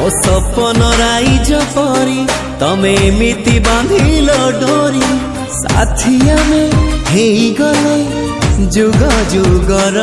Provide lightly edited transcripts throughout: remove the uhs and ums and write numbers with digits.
ମୋ ସପନ ରାଇଜ ପରି ତମେ ଏମିତି ବାନ୍ଧିଲ ଡୋରି ସାଥୀ ଆମେ ହେଇଗଲେ ଯୁଗ ଯୁଗର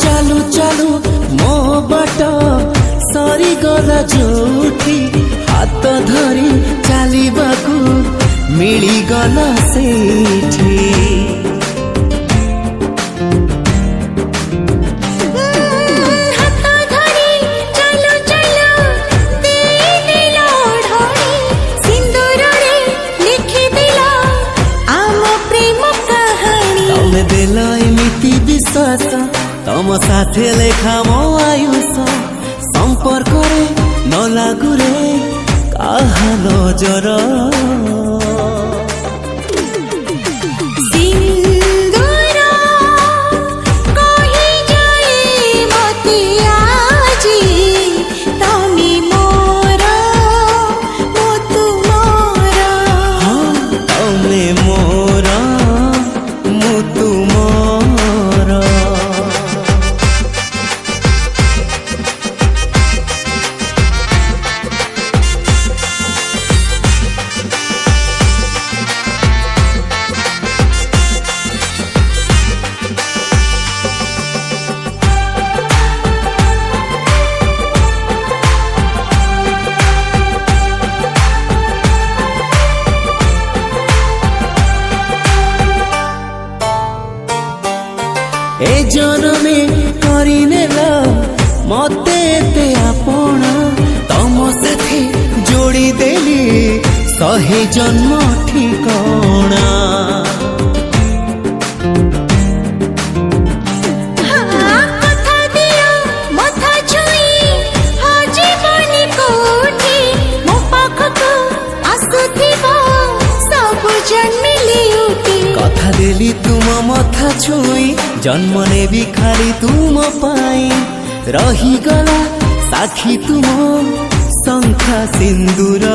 चालू चालू मो बाट सरी गला जोठी हाथ धरी चलू मिली गला सेठी विश्वास तम साथे लेखा मो आयुष संपर्क रे न लागू रे काहा नजर ए जनमे करिनेला मते ते आपण तम से जोड़ी देली सहे जन्म ठिकाना कथा देली तुम मथा छुई जन्म नेबी खाली तुम पाई रही गला साखी तुम शंखा सिंदूर।